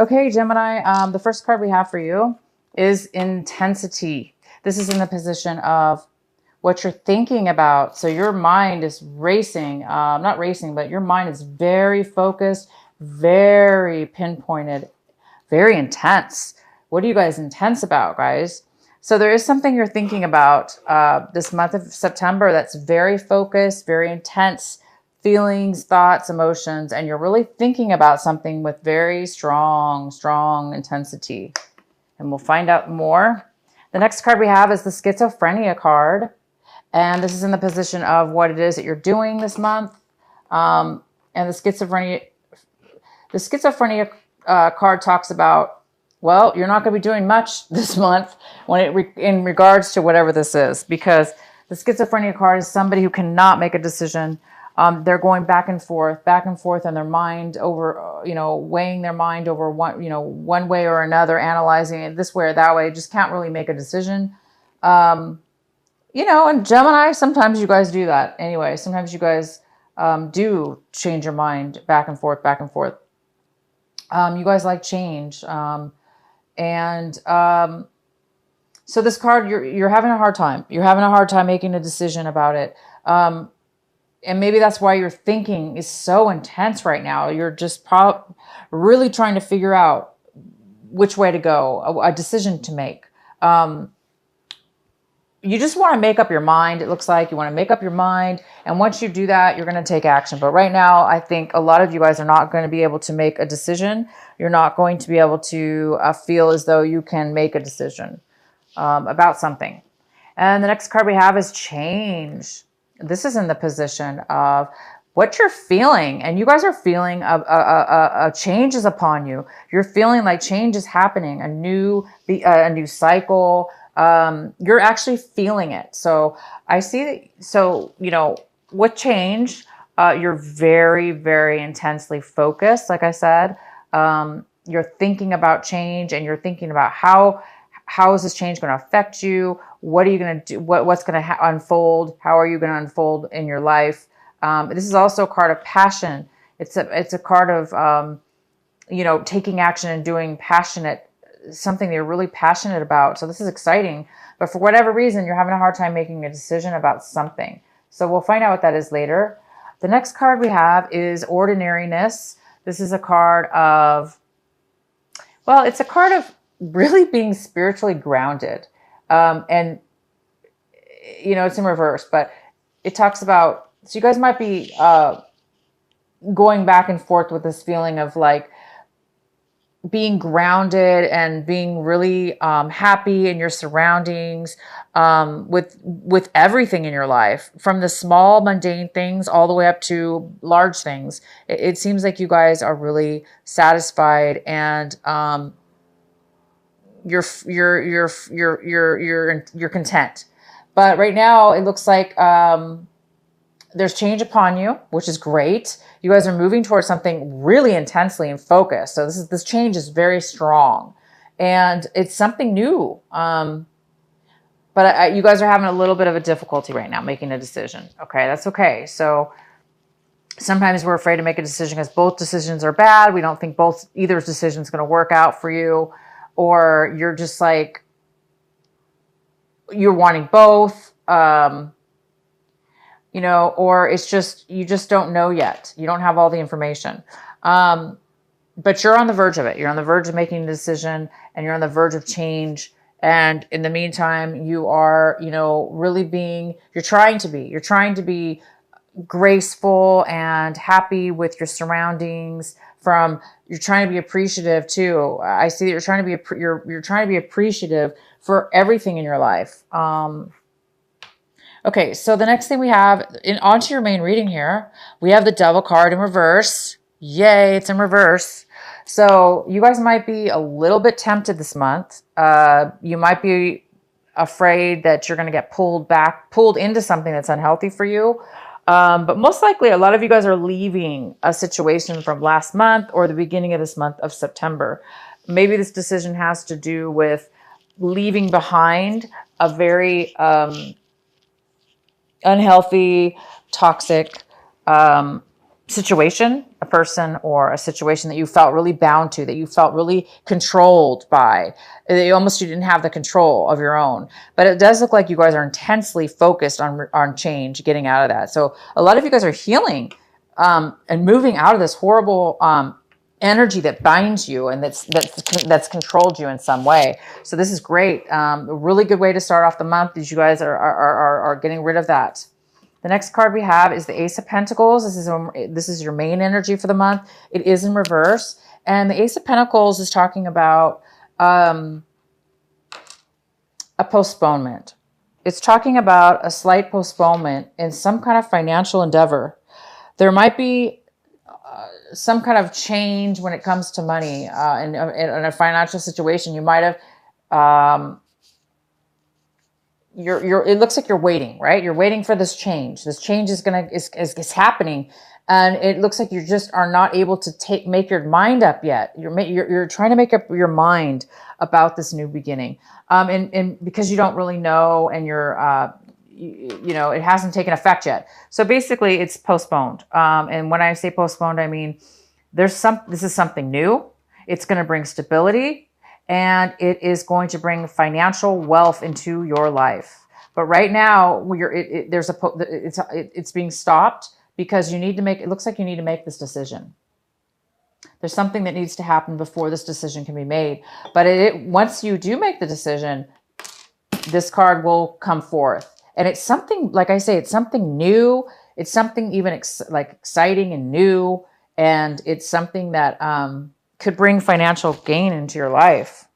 Okay, Gemini, the first card we have for you is intensity. This is in the position of what you're thinking about. So your mind is racing, not racing, but your mind is very focused, very pinpointed, very intense. What are you guys intense about, guys? So there is something you're thinking about this month of September that's very focused, very intense feelings, thoughts, emotions, and you're really thinking about something with very strong, strong intensity. And we'll find out more. The next card we have is the schizophrenia card. And this is in the position of what it is that you're doing this month. And the schizophrenia card talks about, well, you're not going to be doing much this month in regards to whatever this is, because the schizophrenia card is somebody who cannot make a decision. They're going back and forth in their mind over, weighing their mind over one way or another, analyzing it this way or that way, just can't really make a decision. And Gemini, sometimes you guys do that anyway. Sometimes you guys do change your mind back and forth, back and forth. You guys like change. So this card, you're having a hard time. You're having a hard time making a decision about it. And maybe that's why your thinking is so intense right now. You're just really trying to figure out which way to go, a decision to make. You just want to make up your mind. It looks like you want to make up your mind. And once you do that, you're going to take action. But right now, I think a lot of you guys are not going to be able to make a decision. You're not going to be able to feel as though you can make a decision about something. And the next card we have is change. This is in the position of what you're feeling. And you guys are feeling a change is upon you. You're feeling like change is happening, a new cycle. You're actually feeling it. So I see that. So, with change, you're very, very intensely focused. Like I said, you're thinking about change and you're thinking about how is this change going to affect you? What are you going to do? What's going to unfold? How are you going to unfold in your life? This is also a card of passion. It's a card of, taking action and doing something that you're really passionate about. So this is exciting, but for whatever reason, you're having a hard time making a decision about something. So we'll find out what that is later. The next card we have is ordinariness. This is a card of, it's a card of really being spiritually grounded. And it's in reverse, but it talks about, so you guys might be, going back and forth with this feeling of like, being grounded and being really happy in your surroundings, with everything in your life, from the small mundane things all the way up to large things. It seems like you guys are really satisfied and you're content. But right now it looks like there's change upon you, which is great. You guys are moving towards something really intensely and focused. So this change is very strong, and it's something new. But you guys are having a little bit of a difficulty right now making a decision. Okay, that's okay. So sometimes we're afraid to make a decision because both decisions are bad. We don't think either decision is going to work out for you, or you're just like you're wanting both. Or it's just, you just don't know yet. You don't have all the information. But you're on the verge of it. You're on the verge of making a decision, and you're on the verge of change. And in the meantime, you are, you're trying to be graceful and happy with your surroundings. You're trying to be appreciative too. I see that you're trying to be appreciative for everything in your life. Okay, so the next thing we have, onto your main reading here, we have the Devil card in reverse. Yay, it's in reverse. So you guys might be a little bit tempted this month. You might be afraid that you're going to get pulled into something that's unhealthy for you. But most likely, a lot of you guys are leaving a situation from last month or the beginning of this month of September. Maybe this decision has to do with leaving behind a very unhealthy, toxic situation, a person or a situation that you felt really bound to, that you felt really controlled by. You didn't have the control of your own. But it does look like you guys are intensely focused on change, getting out of that. So a lot of you guys are healing and moving out of this horrible energy that binds you and that's controlled you in some way. So this is great. A really good way to start off the month is you guys are getting rid of that. The next card we have is the Ace of Pentacles. This is your main energy for the month. It is in reverse. And the Ace of Pentacles is talking about a postponement. It's talking about a slight postponement in some kind of financial endeavor. There might be some kind of change when it comes to money in a financial situation. You might have... it looks like you're waiting, right? You're waiting for this change. This change is happening. And it looks like you just are not able to make your mind up yet. You're trying to make up your mind about this new beginning. And because you don't really know, and it hasn't taken effect yet. So basically it's postponed. And when I say postponed, I mean, this is something new. It's going to bring stability. And it is going to bring financial wealth into your life. But right now, it's being stopped because it looks like you need to make this decision. There's something that needs to happen before this decision can be made. But once you do make the decision, this card will come forth. And it's something, like I say, it's something new. It's something even exciting and new. And it's something that could bring financial gain into your life.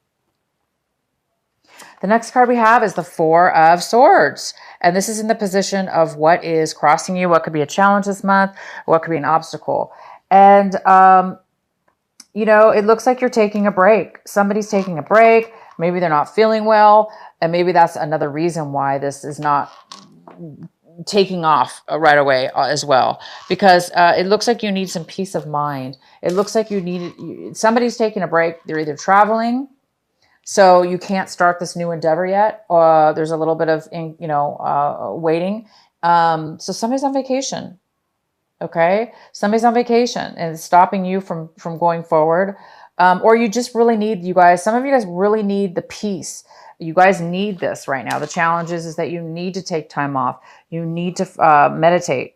The next card we have is the Four of Swords. And this is in the position of what is crossing you, what could be a challenge this month, what could be an obstacle. And, it looks like you're taking a break. Somebody's taking a break. Maybe they're not feeling well. And maybe that's another reason why this is not taking off right away as well, because it looks like you need some peace of mind. It looks like somebody's taking a break. They're either traveling, so you can't start this new endeavor yet, or there's a little bit of waiting. So somebody's on vacation. Okay, somebody's on vacation and it's stopping you from going forward, or you just really need, some of you guys really need the peace. You guys need this right now. The challenge is that you need to take time off. You need to meditate.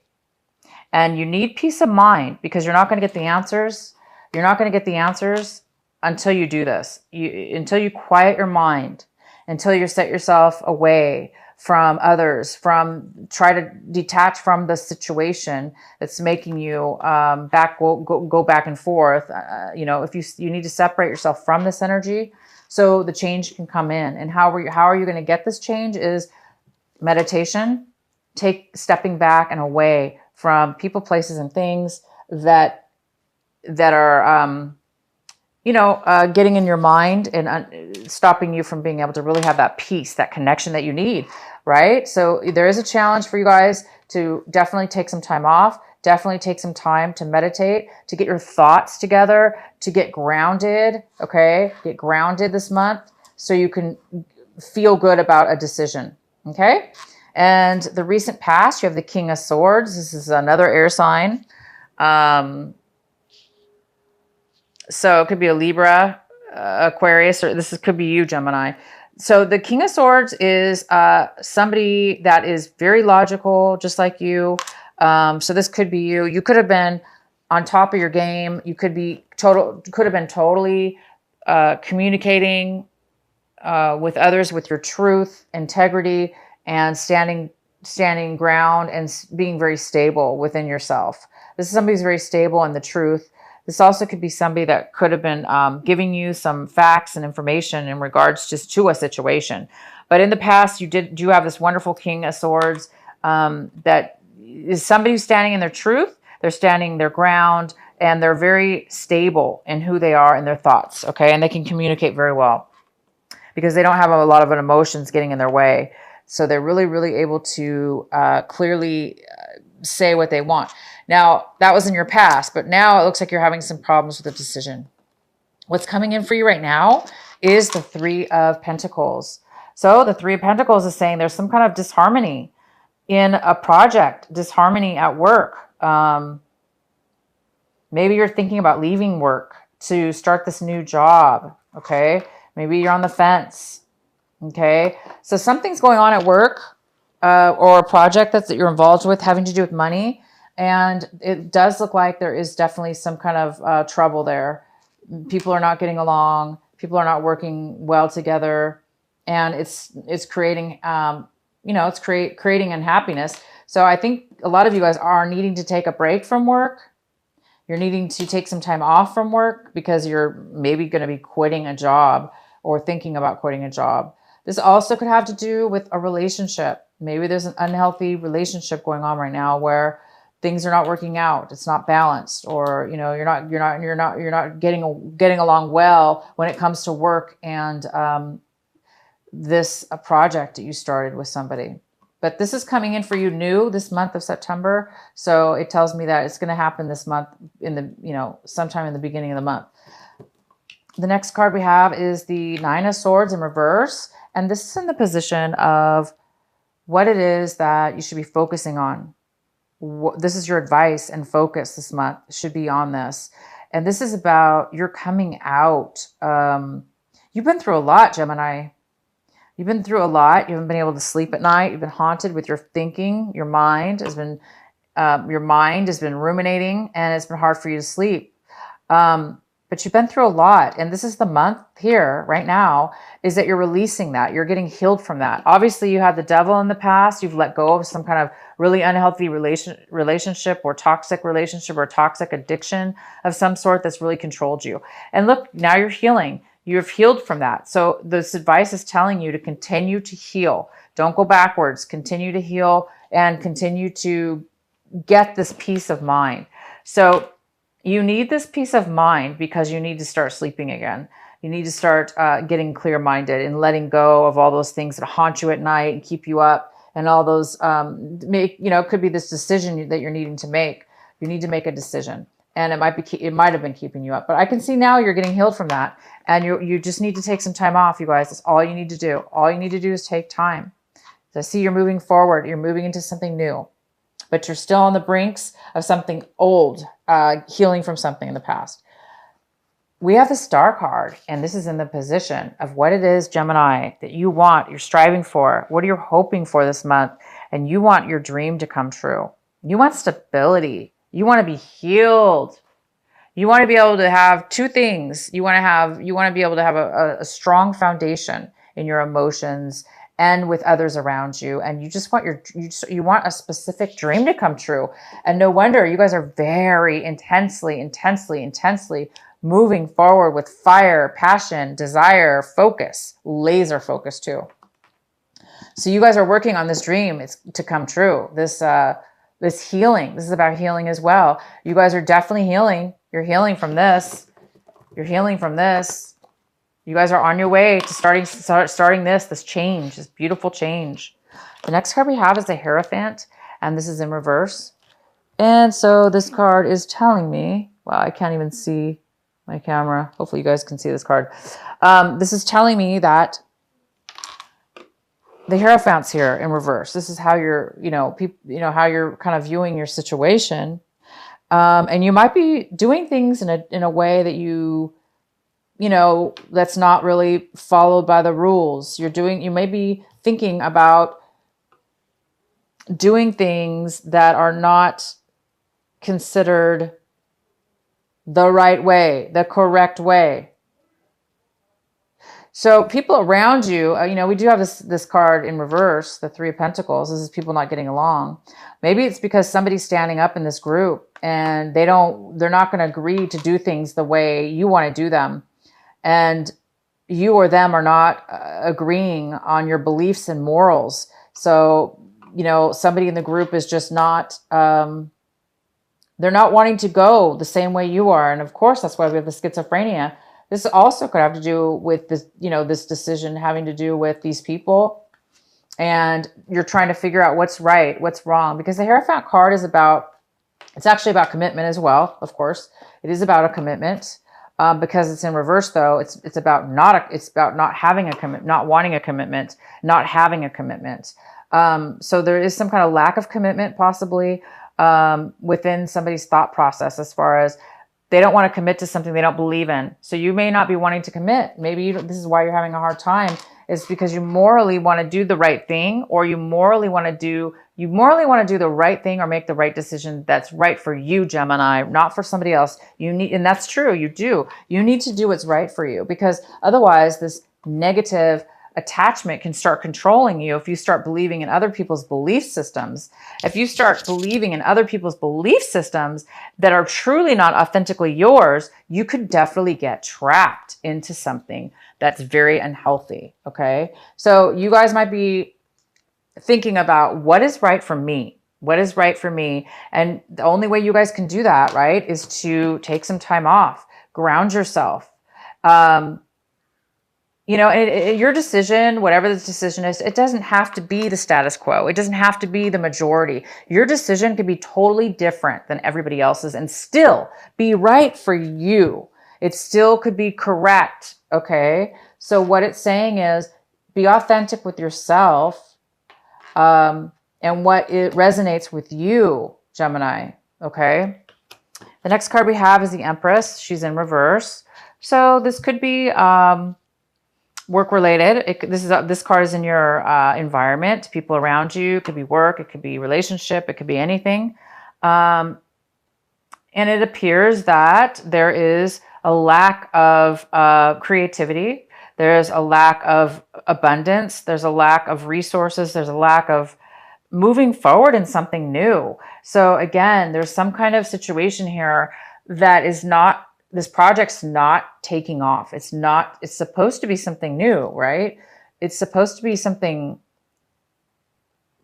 And you need peace of mind, because you're not going to get the answers. You're not going to get the answers until you do this. Until you quiet your mind. Until you set yourself away from others. Try to detach from the situation that's making you go back and forth. If you need to separate yourself from this energy, so the change can come in. And how are you going to get this change is meditation, stepping back and away from people, places, and things that are, getting in your mind and stopping you from being able to really have that peace, that connection that you need, right? So there is a challenge for you guys to definitely take some time off. Definitely take some time to meditate, to get your thoughts together, to get grounded, okay? Get grounded this month so you can feel good about a decision, okay? And the recent past, you have the King of Swords. This is another air sign. So it could be a Libra, Aquarius, or could be you, Gemini. So the King of Swords is somebody that is very logical, just like you. So this could be you. You could have been on top of your game. You could have been totally communicating with others with your truth, integrity, and standing ground and being very stable within yourself. This is somebody who's very stable in the truth. This also could be somebody that could have been giving you some facts and information in regards just to a situation. But in the past, you do have this wonderful King of Swords that is somebody who's standing in their truth. They're standing their ground, and they're very stable in who they are and their thoughts, okay? And they can communicate very well because they don't have a lot of emotions getting in their way. So they're really, really able to clearly say what they want. Now, that was in your past, but now it looks like you're having some problems with the decision. What's coming in for you right now is the Three of Pentacles. So the Three of Pentacles is saying there's some kind of disharmony in a project, disharmony at work. Maybe you're thinking about leaving work to start this new job. Okay. Maybe you're on the fence. Okay. So something's going on at work, or a project that you're involved with having to do with money. And it does look like there is definitely some kind of trouble there. People are not getting along. People are not working well together. And it's creating, it's creating unhappiness. So I think a lot of you guys are needing to take a break from work. You're needing to take some time off from work because you're maybe going to be quitting a job or thinking about quitting a job. This also could have to do with a relationship. Maybe there's an unhealthy relationship going on right now where things are not working out. It's not balanced, or you're not getting along well when it comes to work and a project that you started with somebody. But this is coming in for you new this month of September. So it tells me that it's going to happen this month sometime in the beginning of the month. The next card we have is the Nine of Swords in reverse. And this is in the position of what it is that you should be focusing on. This is your advice and focus this month should be on this. And this is about your coming out. You've been through a lot, Gemini. You've been through a lot. You haven't been able to sleep at night. You've been haunted with your thinking. Your mind has been ruminating, and it's been hard for you to sleep. But you've been through a lot. And this is the month here right now is that you're releasing that. You're getting healed from that. Obviously, you had the devil in the past. You've let go of some kind of really unhealthy relationship or toxic relationship or toxic addiction of some sort that's really controlled you. And look, now you're healing. You've healed from that. So this advice is telling you to continue to heal. Don't go backwards. Continue to heal and continue to get this peace of mind. So you need this peace of mind because you need to start sleeping again. You need to start getting clear-minded and letting go of all those things that haunt you at night and keep you up, and all those it could be this decision that you're needing to make. You need to make a decision, and it might have been keeping you up. But I can see now you're getting healed from that, and you just need to take some time off, you guys. That's all you need to do. All you need to do is take time. So see, you're moving forward. You're moving into something new, but you're still on the brinks of something old, healing from something in the past. We have the Star card, and this is in the position of what it is, Gemini, that you want, you're striving for, what are you hoping for this month, and you want your dream to come true. You want stability. You want to be healed. You want to be able to have two things. You want to be able to have a strong foundation in your emotions and with others around you. And you just want you want a specific dream to come true. And no wonder you guys are very intensely moving forward with fire, passion, desire, focus, laser focus too. So you guys are working on this dream to come true. This healing. This is about healing as well. You guys are definitely healing. You're healing from this. You're healing from this. You guys are on your way to starting this change, this beautiful change. The next card we have is the Hierophant, and this is in reverse. And so this card is telling me, wow, I can't even see my camera. Hopefully you guys can see this card. This is telling me that the Hierophant's here in reverse. This is how you're, how you're kind of viewing your situation. And you might be doing things in a way that that's not really followed by the rules. You may be thinking about doing things that are not considered the right way, the correct way. So people around you, we do have this card in reverse, the Three of Pentacles. This is people not getting along. Maybe it's because somebody's standing up in this group and they're not going to agree to do things the way you want to do them. And you or them are not agreeing on your beliefs and morals. So, somebody in the group is just not, they're not wanting to go the same way you are. And of course, that's why we have the schizophrenia. This also could have to do with this, this decision having to do with these people. And you're trying to figure out what's right, what's wrong. Because the Hierophant card is it's actually about commitment as well, of course. It is about a commitment. Because it's in reverse, though, it's about not having a commitment, not wanting a commitment, not having a commitment. So there is some kind of lack of commitment, possibly, within somebody's thought process, as far as They don't want to commit to something they don't believe in. So you may not be wanting to commit. Maybe this is why you're having a hard time. It's because you morally want to do the right thing, or you morally want to do the right thing or make the right decision that's right for you, Gemini, not for somebody else. And that's true, you do. You need to do what's right for you, because otherwise this negative attachment can start controlling you. If you start believing in other people's belief systems, if you start believing in other people's belief systems that are truly not authentically yours, you could definitely get trapped into something that's very unhealthy. Okay. So you guys might be thinking about what is right for me. What is right for me? And the only way you guys can do that, right, is to take some time off, ground yourself. Your decision, whatever the decision is, it doesn't have to be the status quo. It doesn't have to be the majority. Your decision could be totally different than everybody else's and still be right for you. It still could be correct. Okay. So what it's saying is be authentic with yourself, and what it resonates with you, Gemini. Okay. The next card we have is the Empress. She's in reverse. So this could be, work related. This card is in your environment, people around you. It could be work, it could be relationship, it could be anything. And it appears that there is a lack of creativity. There's a lack of abundance. There's a lack of resources. There's a lack of moving forward in something new. So again, there's some kind of situation here that is not, this project's not taking off. It's supposed to be something new, right? It's supposed to be something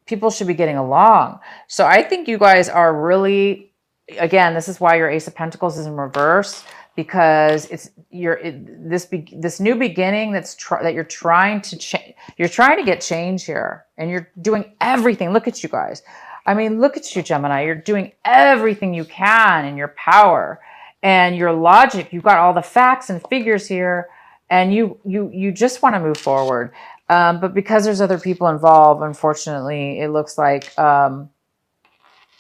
people should be getting along. So I think you guys are really, again, this is why your Ace of Pentacles is in reverse, because this new beginning that you're trying to change. You're trying to get change here, and you're doing everything. Look at you guys. I mean, look at you, Gemini. You're doing everything you can in your power. And your logic, you've got all the facts and figures here, and you just want to move forward. But because there's other people involved, unfortunately, it looks like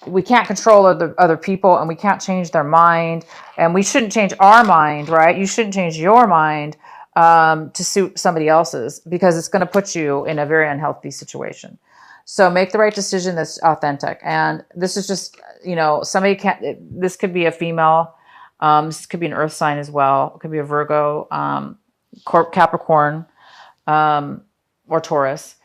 we can't control other people, and we can't change their mind, and we shouldn't change our mind, right? You shouldn't change your mind to suit somebody else's, because it's going to put you in a very unhealthy situation. So make the right decision that's authentic. And this is just, somebody can't, this could be a female. This could be an earth sign as well. It could be a Virgo, Capricorn, or Taurus.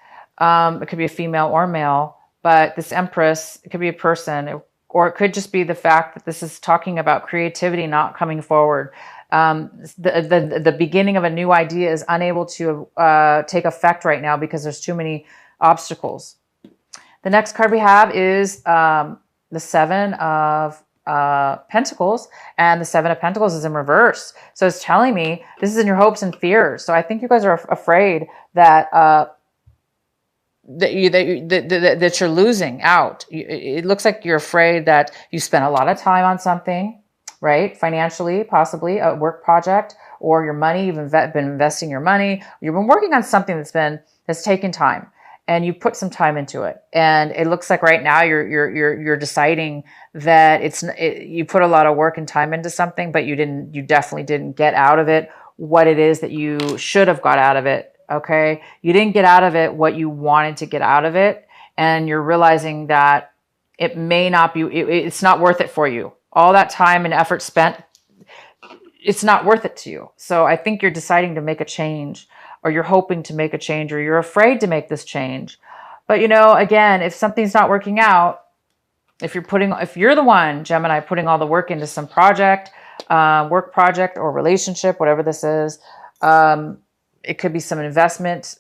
It could be a female or male, but this Empress, it could be a person, or it could just be the fact that this is talking about creativity not coming forward. The beginning of a new idea is unable to take effect right now because there's too many obstacles. The next card we have is the Seven of Pentacles, and the Seven of Pentacles is in reverse. So it's telling me this is in your hopes and fears. So I think you guys are afraid that that you're losing out. It looks like you're afraid that you spent a lot of time on something, right? Financially, possibly a work project, or your money. You've been investing your money. You've been working on something that's taken time, and you put some time into it. And it looks like right now you're deciding that you put a lot of work and time into something, but you definitely didn't get out of it what it is that you should have got out of it. Okay. You didn't get out of it what you wanted to get out of it. And you're realizing that it may not be, it's not worth it for you. All that time and effort spent, it's not worth it to you. So I think you're deciding to make a change, or you're hoping to make a change, or you're afraid to make this change. But again, if something's not working out, if you're the one, Gemini, putting all the work into some project, work project or relationship, whatever this is, it could be some investments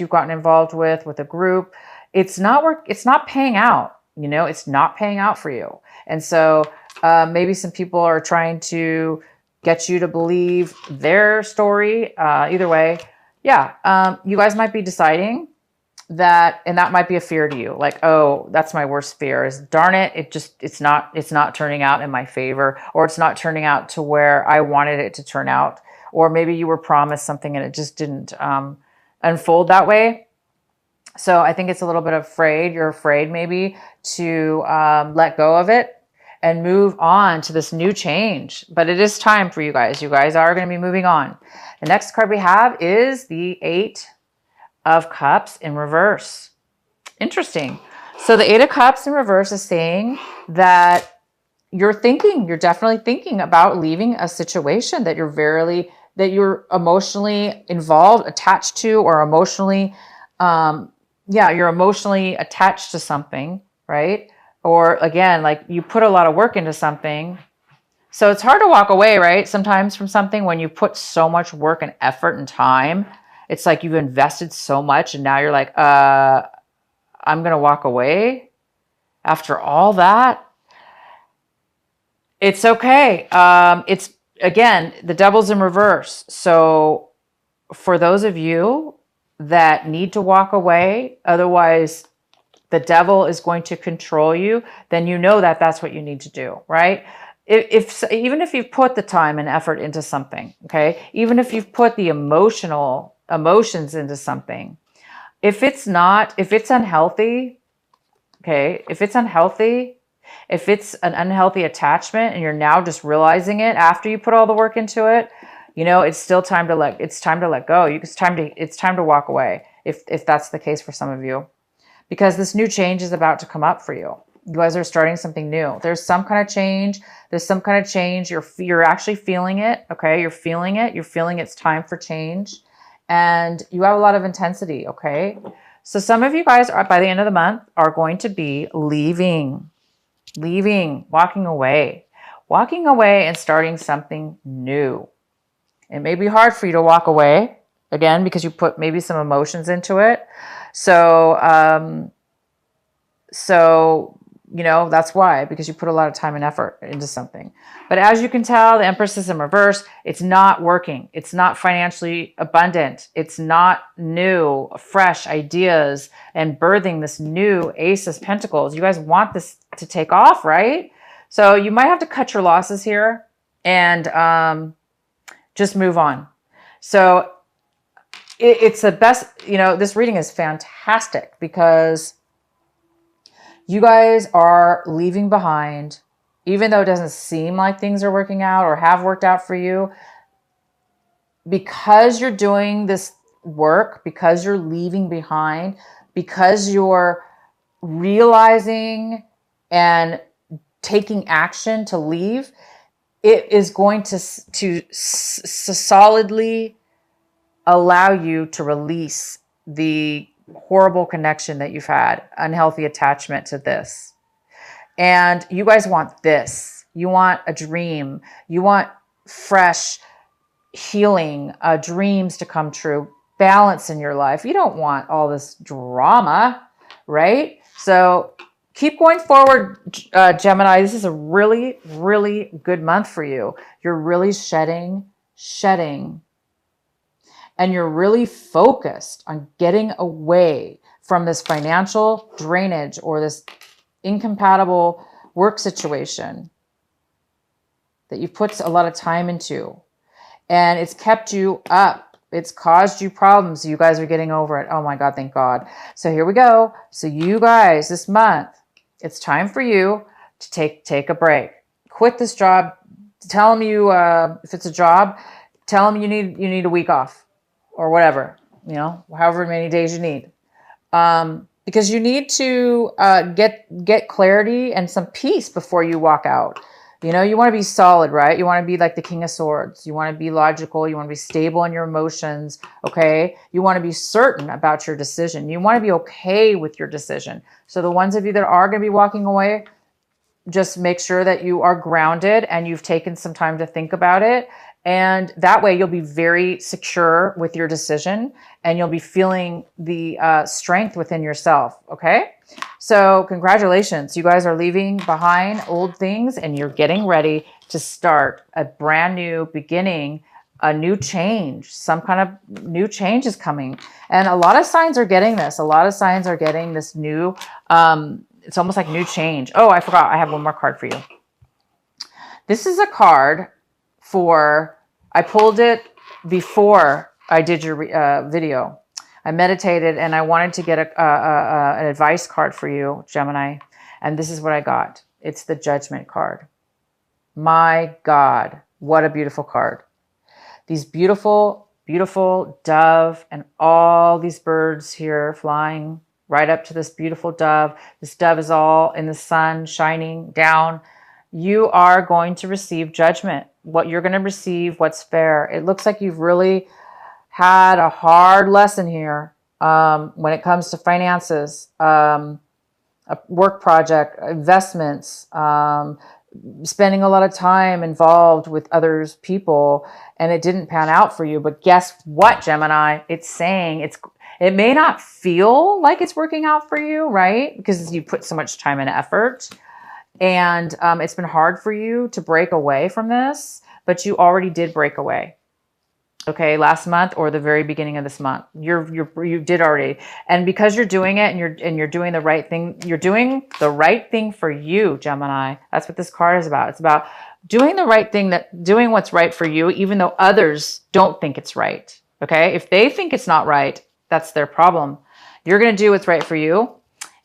you've gotten involved with a group. It's not paying out. It's not paying out for you. And so maybe some people are trying to get you to believe their story. Either way, yeah, you guys might be deciding that, and that might be a fear to you. Like, oh, that's my worst fear, is darn it, it's not turning out in my favor, or it's not turning out to where I wanted it to turn out. Or maybe you were promised something and it just didn't unfold that way. So I think it's a little bit afraid. You're afraid maybe to let go of it. and move on to this new change. But it is time for you guys. You guys are going to be moving on. The next card we have is the 8 of Cups in reverse. Interesting. So the 8 of Cups in reverse is saying that you're definitely thinking about leaving a situation that you're emotionally involved, attached to, or emotionally, you're emotionally attached to something, right? Or again, like you put a lot of work into something. So it's hard to walk away, right? Sometimes from something when you put so much work and effort and time, it's like you've invested so much and now you're like, I'm going to walk away after all that. It's okay. It's again, the devil's in reverse. So for those of you that need to walk away, otherwise the devil is going to control you, then you know that that's what you need to do, right? Even if you've put the time and effort into something, okay, even if you've put the emotions into something, if it's unhealthy, okay, if it's an unhealthy attachment and you're now just realizing it after you put all the work into it, it's still time to let go. It's time to walk away if that's the case for some of you, because this new change is about to come up for you. You guys are starting something new. There's some kind of change. You're actually feeling it. Okay. You're feeling it. You're feeling it's time for change, and you have a lot of intensity. Okay. So some of you guys by the end of the month are going to be leaving, walking away and starting something new. It may be hard for you to walk away again, because you put maybe some emotions into it. So that's why, because you put a lot of time and effort into something. But as you can tell, the Empress is in reverse. It's not working. It's not financially abundant. It's not new, fresh ideas and birthing this new Ace of Pentacles. You guys want this to take off, right? So you might have to cut your losses here and just move on. So it's the best, this reading is fantastic because you guys are leaving behind, even though it doesn't seem like things are working out or have worked out for you, because you're doing this work, because you're leaving behind, because you're realizing and taking action to leave, it is going to solidly allow you to release the horrible connection that you've had, unhealthy attachment to this. And you guys want this. You want a dream. You want fresh healing, dreams to come true, balance in your life. You don't want all this drama, right? So keep going forward, Gemini. This is a really, really good month for you. You're really shedding, and you're really focused on getting away from this financial drainage or this incompatible work situation that you've put a lot of time into. And it's kept you up. It's caused you problems. You guys are getting over it. Oh my God, thank God. So here we go. So you guys, this month, it's time for you to take a break. Quit this job. Tell them if it's a job, tell them you need a week off. Or whatever, however many days you need. Because you need to get clarity and some peace before you walk out. You want to be solid, right? You want to be like the King of Swords. You want to be logical. You want to be stable in your emotions, okay? You want to be certain about your decision. You want to be okay with your decision. So the ones of you that are going to be walking away, just make sure that you are grounded and you've taken some time to think about it. And that way you'll be very secure with your decision and you'll be feeling the strength within yourself. Okay. So congratulations. You guys are leaving behind old things and you're getting ready to start a brand new beginning, a new change. Some kind of new change is coming. And a lot of signs are getting this. A lot of signs are getting this new, it's almost like new change. Oh, I forgot. I have one more card for you. This is a card I pulled it before I did your video. I meditated and I wanted to get an advice card for you, Gemini. And this is what I got. It's the Judgment card. My God, what a beautiful card. These beautiful, beautiful dove and all these birds here flying right up to this beautiful dove. This dove is all in the sun shining down. You are going to receive judgment. What you're going to receive, what's fair. It looks like you've really had a hard lesson here when it comes to finances, a work project, investments, spending a lot of time involved with others people, and it didn't pan out for you. But guess what, Gemini? It's saying it may not feel like it's working out for you, right? Because you put so much time and effort, and it's been hard for you to break away from this, but you already did break away. Okay, last month or the very beginning of this month, you did already, and because you're doing it and you're doing the right thing, you're doing the right thing for you, Gemini. That's what this card is about. It's about doing the right thing, doing what's right for you, even though others don't think it's right. Okay, if they think it's not right, that's their problem. You're going to do what's right for you,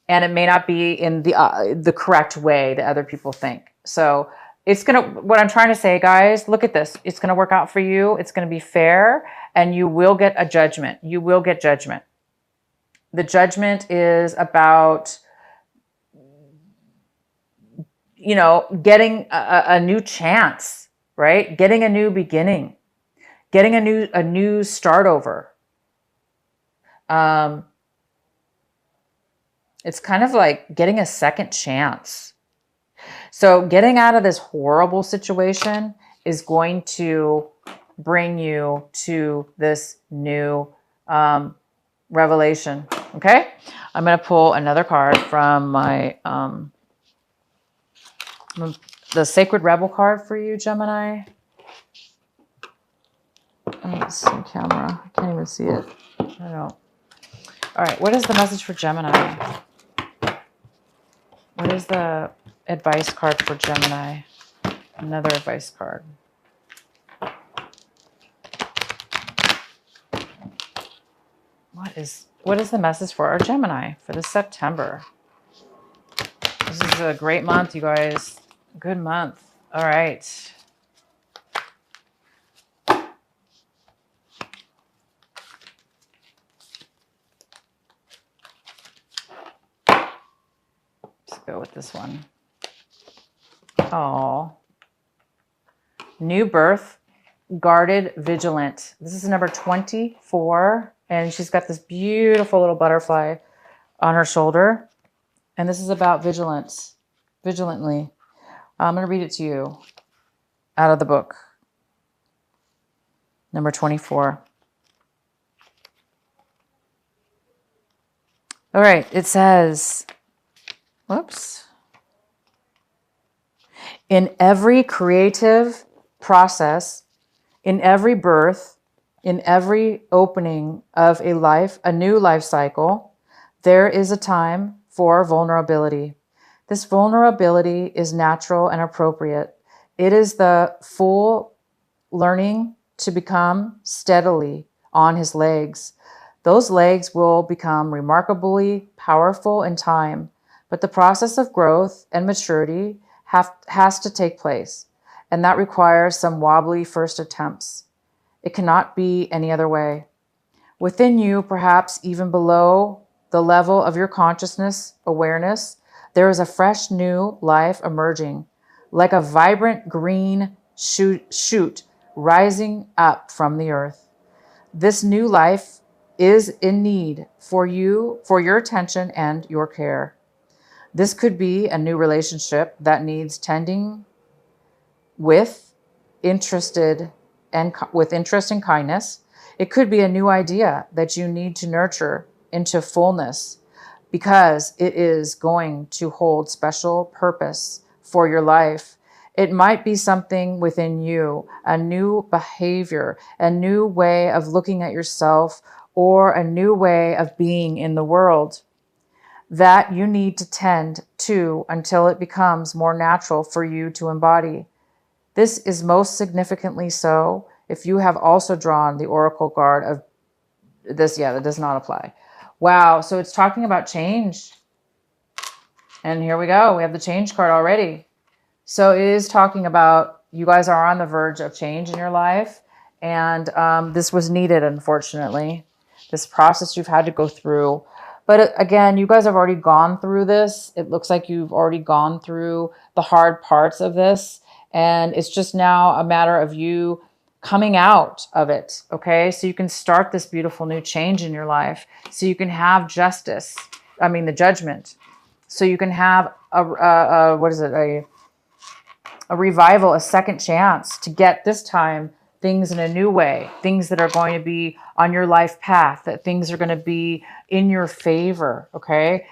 and it may not be in the correct way that other people think. So. What I'm trying to say, guys, look at this. It's going to work out for you. It's going to be fair, and you will get a judgment. You will get judgment. The judgment is about, getting a new chance, right? Getting a new beginning, getting a new start over. It's kind of like getting a second chance. So getting out of this horrible situation is going to bring you to this new revelation. Okay? I'm going to pull another card from my the Sacred Rebel card for you, Gemini. Let's see, camera. I can't even see it. I don't know. All right. What is the message for Gemini? What is the advice card for Gemini? Another advice card. What is the message for our Gemini for this September? This is a great month, you guys. Good month. All right. Let's go with this one. Oh, new birth, guarded, vigilant. This is number 24, and she's got this beautiful little butterfly on her shoulder, and this is about vigilance, vigilantly. I'm going to read it to you out of the book. Number 24. All right, it says, whoops. In every creative process, in every birth, in every opening of a new life cycle, there is a time for vulnerability. This vulnerability is natural and appropriate. It is the full learning to become steadily on his legs. Those legs will become remarkably powerful in time, but the process of growth and maturity has to take place, and that requires some wobbly first attempts. It cannot be any other way. Within you, perhaps even below the level of your consciousness awareness, there is a fresh new life emerging, like a vibrant green shoot rising up from the earth. This new life is in need for your attention and your care. This could be a new relationship that needs tending with interest and kindness. It could be a new idea that you need to nurture into fullness because it is going to hold special purpose for your life. It might be something within you, a new behavior, a new way of looking at yourself, or a new way of being in the world that you need to tend to until it becomes more natural for you to embody. This is most significantly so if you have also drawn the oracle card of this. Yeah, that does not apply. Wow. So it's talking about change. And here we go. We have the change card already. So it is talking about you guys are on the verge of change in your life. And this was needed, unfortunately. This process you've had to go through. But again, you guys have already gone through this. It looks like you've already gone through the hard parts of this. And it's just now a matter of you coming out of it. Okay. So you can start this beautiful new change in your life. So you can have justice. I mean, the judgment. So you can have what is it? A revival, a second chance to get this time things in a new way, things that are going to be on your life path, that things are going to be in your favor. Okay.